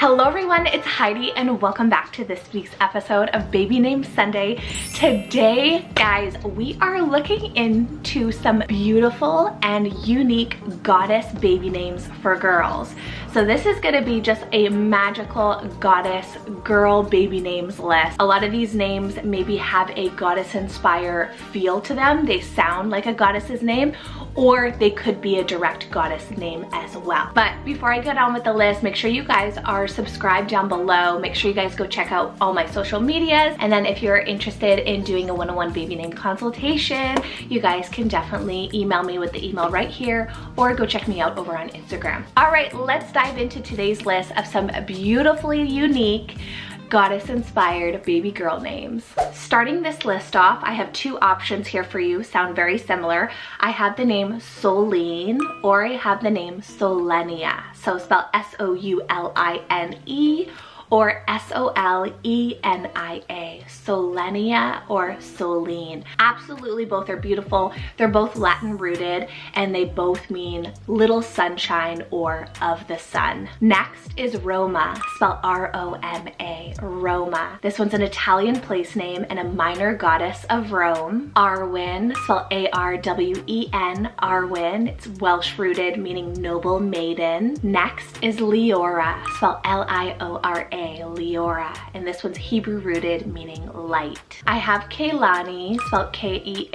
Hello everyone, it's Heidi and welcome back to this week's episode of Baby Name Sunday. Today, guys, we are looking into some beautiful and unique goddess baby names for girls. So this is gonna be just a magical goddess girl baby names list. A lot of these names maybe have a goddess inspired feel to them. They sound like a goddess's name, or they could be a direct goddess name as well. But before I go down with the list, make sure you guys are subscribed down below. Make sure you guys go check out all my social medias. And then if you're interested in doing a one-on-one baby name consultation, you guys can definitely email me with the email right here, or go check me out over on Instagram. All right, let's dive into today's list of some beautifully unique goddess-inspired baby girl names. Starting this list off, I have two options here for you, sound very similar. I have the name Soline, or I have the name Solenia. So spelled S-O-U-L-I-N-E, or S-O-L-E-N-I-A, Solenia or Soline. Absolutely both are beautiful. They're both Latin rooted and they both mean little sunshine or of the sun. Next is Roma, spelled R-O-M-A, Roma. This one's an Italian place name and a minor goddess of Rome. Arwen, spelled A-R-W-E-N, Arwen. It's Welsh rooted, meaning noble maiden. Next is Leora, spelled L-I-O-R-A, Leora, and this one's Hebrew rooted, meaning light. I have Kehlani, spelled K-E-H-L-A-N-I,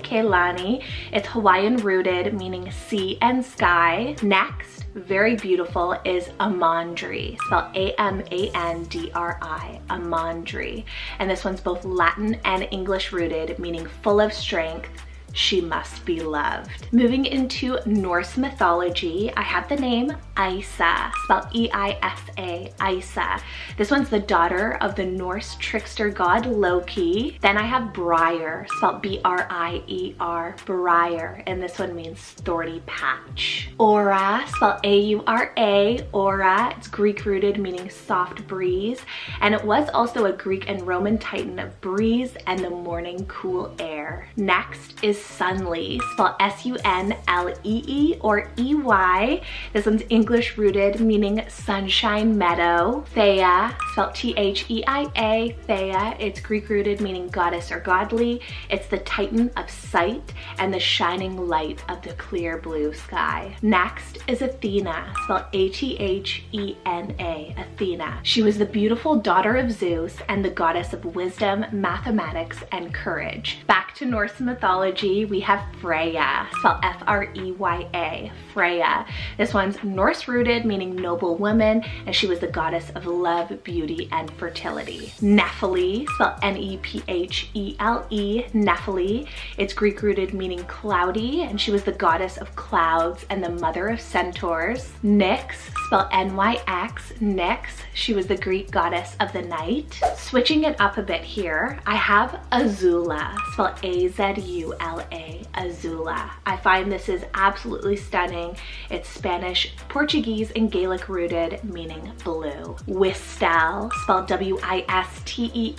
Kehlani. It's Hawaiian rooted, meaning sea and sky. Next, very beautiful, is Amandri, spelled A-M-A-N-D-R-I, Amandri. And this one's both Latin and English rooted, meaning full of strength. She must be loved. Moving into Norse mythology, I have the name Isa, spelled E-I-S-A, Isa. This one's the daughter of the Norse trickster god Loki. Then I have Briar, spelled B-R-I-E-R, Briar, and this one means thorny patch. Aura, spelled A-U-R-A, Aura. It's Greek rooted, meaning soft breeze, and it was also a Greek and Roman titan of breeze and the morning cool air. Next is Sunlee, spelled S-U-N-L-E-E or E-Y. This one's English rooted, meaning sunshine meadow. Theia, spelled T-H-E-I-A, Theia. It's Greek rooted, meaning goddess or godly. It's the titan of sight and the shining light of the clear blue sky. Next is Athena, spelled A-T-H-E-N-A, Athena. She was the beautiful daughter of Zeus and the goddess of wisdom, mathematics, and courage. Back to Norse mythology, we have Freya, spelled F-R-E-Y-A, Freya. This one's Norse rooted, meaning noble woman, and she was the goddess of love, beauty, and fertility. Nephele, spelled N-E-P-H-E-L-E, Nephele. It's Greek rooted, meaning cloudy, and she was the goddess of clouds and the mother of centaurs. Nyx, spelled N-Y-X, Nyx. She was the Greek goddess of the night. Switching it up a bit here, I have Azula, spelled A-Z-U-L-A, Azula. I find this is absolutely stunning. It's Spanish, Portuguese, and Gaelic rooted, meaning blue. Wistel, spelled W-I-S-T-E-L-L-E,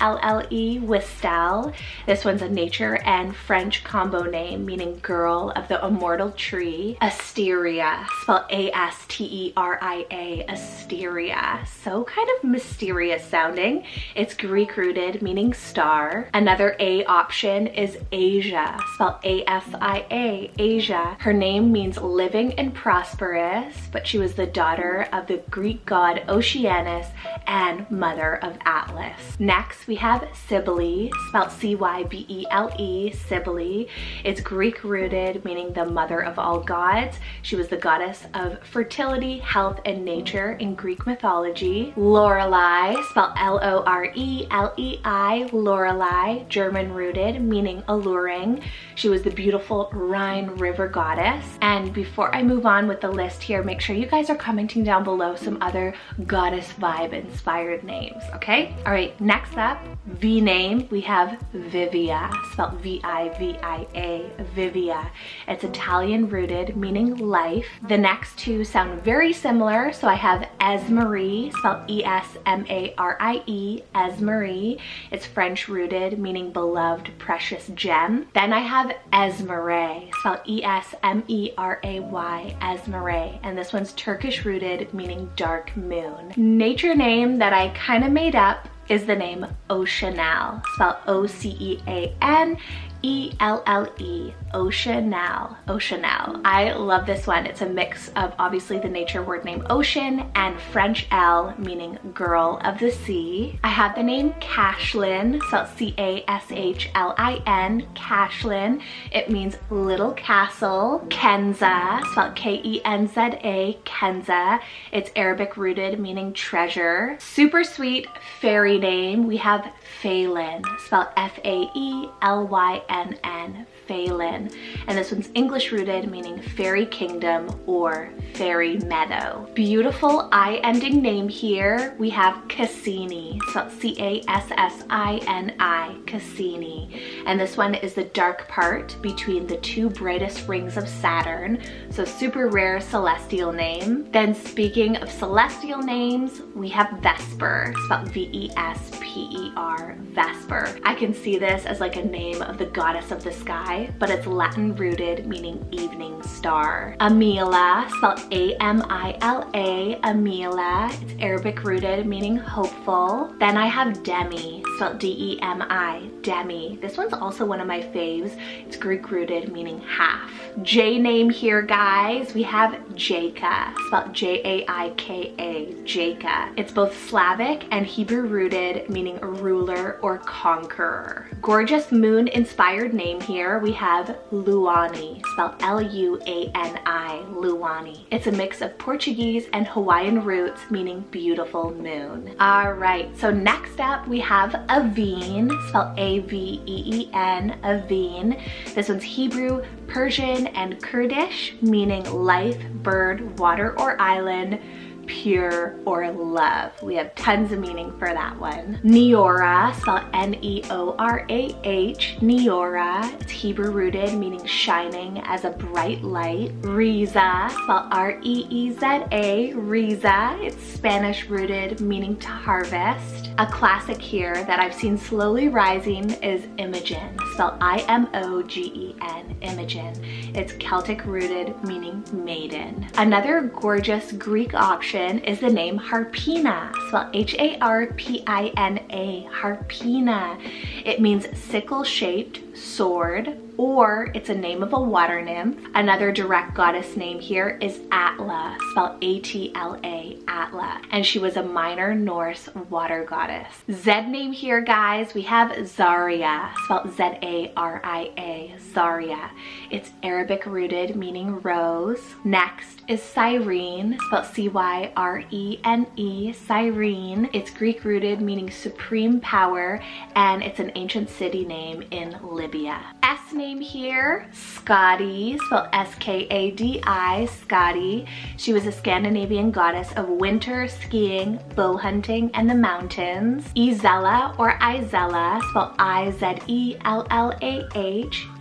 Wistel. This one's a nature and French combo name, meaning girl of the immortal tree. Asteria, spelled A-S-T-E-R-I-A, Asteria. So kind of mysterious sounding. It's Greek rooted, meaning star. Another A option is Asia, spelled A-S-I-A, Asia. Her name means living and prosperous, but she was the daughter of the Greek god Oceanus and mother of Atlas. Next, we have Cybele, spelled C-Y-B-E-L-E, Cybele. It's Greek rooted, meaning the mother of all gods. She was the goddess of fertility, health, and nature in Greek mythology. Lorelei, spelled L-O-R-E-L-E-I, Lorelei, German rooted, meaning alluring. She was the beautiful Rhine River goddess. And before I move on with the list here, make sure you guys are commenting down below some other goddess vibe inspired names, okay? All right, next up, V name, we have Vivia, spelled V-I-V-I-A, Vivia. It's Italian rooted, meaning life. The next two sound very similar, so I have Esmarie, spelled E-S-M-A-R-I-E, Esmarie. It's French rooted, meaning beloved, precious gem. Then I have have Esmerey, spelled E-S-M-E-R-A-Y, Esmerey. And this one's Turkish rooted, meaning dark moon. Nature name that I kind of made up is the name Oceanelle, spelled O-C-E-A-N-E-L-L-E, Oceanelle, Oceanelle. I love this one. It's a mix of obviously the nature word name ocean and French Elle, meaning girl of the sea. I have the name Cashlin, spelled C-A-S-H-L-I-N, Cashlin. It means little castle. Kenza, spelled K-E-N-Z-A, Kenza. It's Arabic rooted, meaning treasure. Super sweet fairy name, we have Phelan, spelled F-A-E-L-Y-N-N, Phelan. And this one's English rooted, meaning fairy kingdom or fairy meadow. Beautiful I-ending name here, we have Cassini, spelled C-A-S-S-I-N-I, Cassini. And this one is the dark part between the two brightest rings of Saturn, so super rare celestial name. Then speaking of celestial names, we have Vesper, spelled V-E-S-P-E-R, Vesper. I can see this as like a name of the goddess of the sky, but it's Latin rooted, meaning evening star. Amila, spelled A-M-I-L-A, Amila. It's Arabic rooted, meaning hopeful. Then I have Demi, spelled D-E-M-I, Demi. This one's also one of my faves. It's Greek rooted, meaning half. J name here, guys, we have Jaika, spelled J-A-I-K-A, Jaika. It's both Slavic and Hebrew rooted, meaning a ruler or conqueror. Gorgeous moon inspired name here, we have Luani, spelled L-U-A-N-I, Luani. It's a mix of Portuguese and Hawaiian roots, meaning beautiful moon. All right, so next up we have Aveen, spelled A-V-E-E-N, Aveen. This one's Hebrew, Persian, and Kurdish, meaning life, bird, water, or island, pure, or love. We have tons of meaning for that one. Neora, spelled N-E-O-R-A-H, Neora. It's Hebrew rooted, meaning shining as a bright light. Riza, spelled R-E-E-Z-A, Riza. It's Spanish rooted, meaning to harvest. A classic here that I've seen slowly rising is Imogen, spelled I-M-O-G-E-N, Imogen. It's Celtic rooted, meaning maiden. Another gorgeous Greek option is the name Harpina, spelled H-A-R-P-I-N-A, Harpina. It means sickle-shaped sword, or it's a name of a water nymph. Another direct goddess name here is Atla, spelled A-T-L-A, Atla, and she was a minor Norse water goddess. Z name here, guys, we have Zaria, spelled Z-A-R-I-A, Zaria. It's Arabic rooted, meaning rose. Next is Cyrene, spelled C-Y-R-E-N-E, Cyrene. It's Greek rooted, meaning supreme power, and it's an ancient city name in Libya. S name here, Skadi, spelled S-K-A-D-I, Skadi. She was a Scandinavian goddess of winter, skiing, bow hunting, and the mountains. Izella or Izella, spelled I-Z-E-L-L-A-H,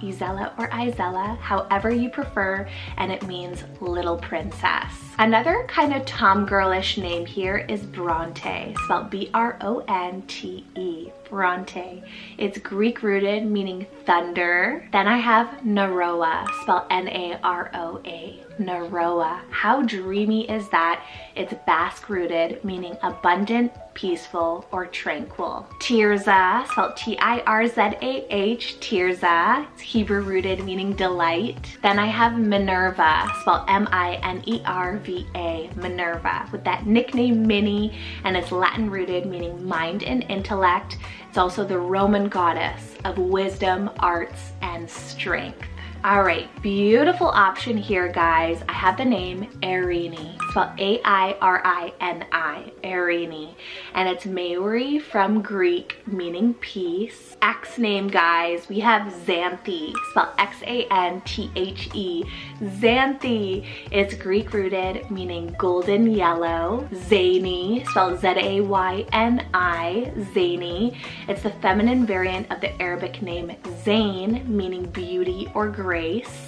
Izella or Izella, however you prefer, and it means little princess. Another kind of tomgirlish name here is Bronte, spelled B-R-O-N-T-E, Bronte. It's Greek rooted, meaning thunder. Then I have Naroa, spelled N-A-R-O-A, Naroa. How dreamy is that? It's Basque rooted, meaning abundant, peaceful, or tranquil. Tirza, spelled T-I-R-Z-A-H, Tirza. It's Hebrew rooted, meaning delight. Then I have Minerva, spelled M-I-N-E-R-V-A, Minerva, with that nickname Minnie, and it's Latin rooted, meaning mind and intellect. It's also the Roman goddess of wisdom, arts, and strength. All right, beautiful option here, guys. I have the name Erini, spelled A-I-R-I-N-I, Erini, and it's Maori from Greek, meaning peace. X name, guys, we have Xanthi, spelled X-A-N-T-H-E, Xanthi. It's Greek rooted, meaning golden yellow. Zany, spelled Z-A-Y-N-I, Zany. It's the feminine variant of the Arabic name Zayn, meaning beauty or grace.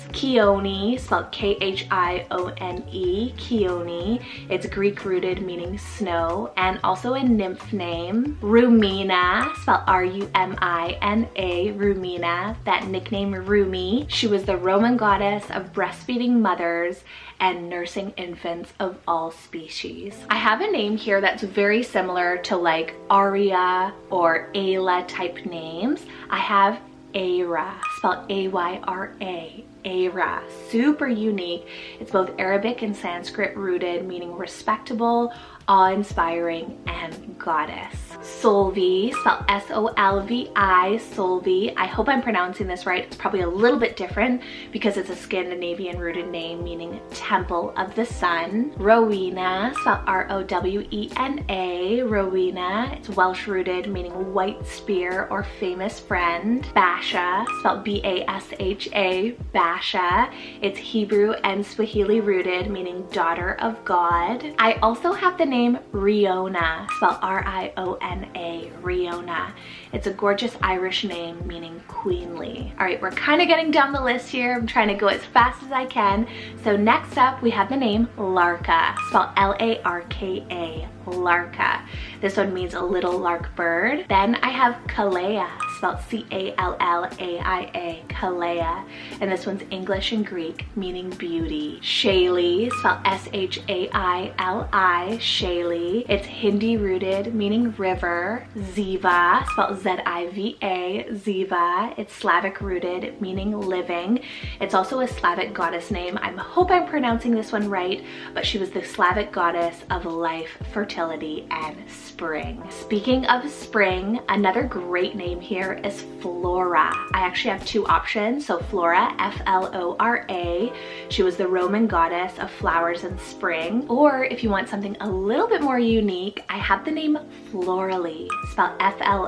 Chione, spelled K-H-I-O-N-E, Chione. It's Greek rooted, meaning snow, and also a nymph name. Rumina, spelled R-U-M-I-N-A, Rumina, that nickname Rumi. She was the Roman goddess of breastfeeding mothers and nursing infants of all species. I have a name here that's very similar to like Aria or Ayla type names. I have Ayra, spelled A-Y-R-A, Ayra, super unique. It's both Arabic and Sanskrit rooted, meaning respectable, awe-inspiring, and goddess. Solvi, spelled S-O-L-V-I, Solvi. I hope I'm pronouncing this right. It's probably a little bit different because it's a Scandinavian rooted name meaning temple of the sun. Rowena, spelled R-O-W-E-N-A, Rowena. It's Welsh rooted meaning white spear or famous friend. Basha, spelled B-A-S-H-A, Basha. It's Hebrew and Swahili rooted meaning daughter of God. I also have the name Riona, spelled R-I-O-N-A, Riona. It's a gorgeous Irish name meaning queenly. All right, we're kind of getting down the list here. I'm trying to go as fast as I can. So next up, we have the name Larka, spelled L-A-R-K-A, Larka. This one means a little lark bird. Then I have Kalea, spelled C-A-L-L-A-I-A, Kalea. And this one's English and Greek, meaning beauty. Shaili, spelled S-H-A-I-L-I, Shaili. It's Hindi rooted, meaning river. Ziva, spelled Z-I-V-A, Ziva. It's Slavic rooted, meaning living. It's also a Slavic goddess name. I hope I'm pronouncing this one right, but she was the Slavic goddess of life, fertility, and spring. Speaking of spring, another great name here is Flora. I actually have two options. So Flora, F-L-O-R-A. She was the Roman goddess of flowers and spring. Or if you want something a little bit more unique, I have the name Florally, spelled F-L-O-R-A-L-I-E,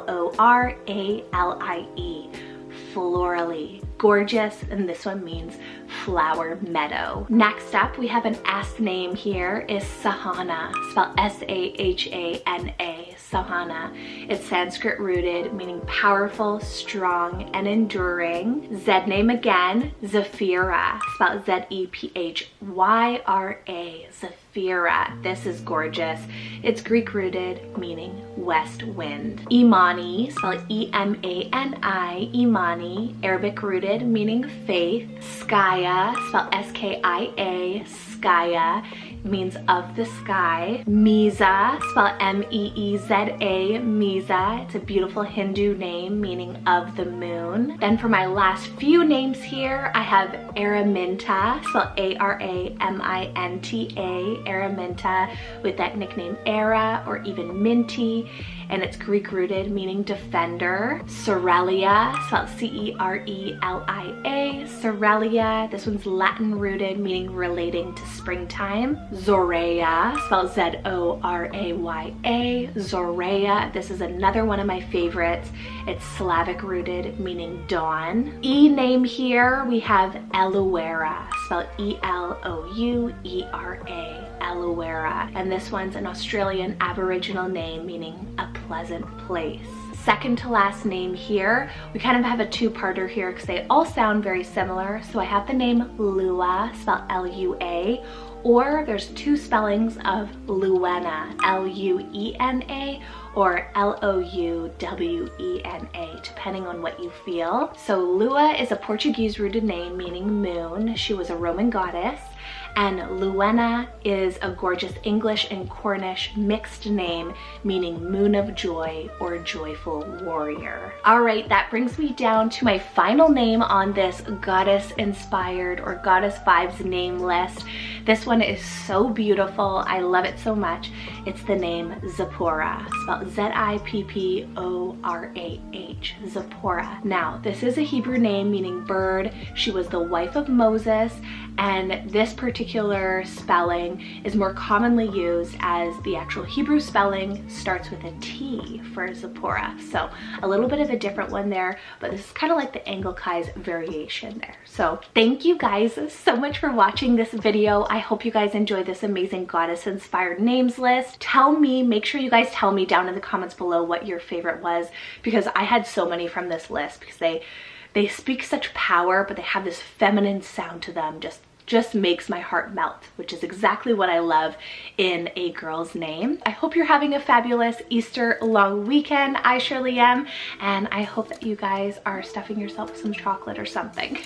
Florally. Gorgeous, and this one means flower meadow. Next up, we have an S name here is Sahana, spelled S-A-H-A-N-A, Sahana. It's Sanskrit rooted, meaning powerful, strong, and enduring. Z name again, Zephira, spelled Z-E-P-H-Y-R-A, Zephira. This is gorgeous. It's Greek rooted, meaning west wind. Imani, spelled E-M-A-N-I, Imani, Arabic rooted, meaning faith. Skaya, spelled S-K-I-A, Skaya, means of the sky. Misa, spelled M-E-E-Z-A, Misa. It's a beautiful Hindu name meaning of the moon. Then for my last few names here, I have Araminta, spelled A-R-A-M-I-N-T-A, Araminta, with that nickname Ara or even Minty, and it's Greek rooted meaning defender. Cerelia, spelled C-E-R-E-L-I-A, Cerelia. This one's Latin rooted meaning relating to springtime. Zoreya, spelled Z-O-R-A-Y-A, Zoreya. This is another one of my favorites. It's Slavic rooted, meaning dawn. E name here, we have Eluera, spelled E-L-O-U-E-R-A, Eluera. And this one's an Australian Aboriginal name, meaning a pleasant place. Second to last name here, we kind of have a two-parter here because they all sound very similar. So I have the name Lua, spelled L-U-A, or there's two spellings of Luena, L-U-E-N-A, or L-O-U-W-E-N-A, depending on what you feel. So Lua is a Portuguese rooted name meaning moon. She was a Roman goddess. And Luena is a gorgeous English and Cornish mixed name meaning moon of joy or joyful warrior. All right, that brings me down to my final name on this goddess inspired or goddess vibes name list. This one is so beautiful. I love it so much. It's the name Zipporah, spelled Z-I-P-P-O-R-A-H, Zipporah. Now, this is a Hebrew name meaning bird. She was the wife of Moses, and this particular spelling is more commonly used as the actual Hebrew spelling starts with a T for Zipporah. So a little bit of a different one there, but this is kind of like the Anglicized variation there. So thank you guys so much for watching this video. I hope you guys enjoyed this amazing goddess inspired names list. Tell me, make sure you guys tell me down in the comments below what your favorite was, because I had so many from this list because they they speak such power, but they have this feminine sound to them, just makes my heart melt, which is exactly what I love in a girl's name. I hope you're having a fabulous Easter long weekend. I surely am, and I hope that you guys are stuffing yourself with some chocolate or something.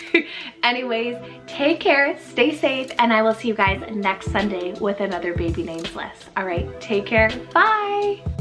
Anyways, take care, stay safe, and I will see you guys next Sunday with another baby names list. All right, take care, bye.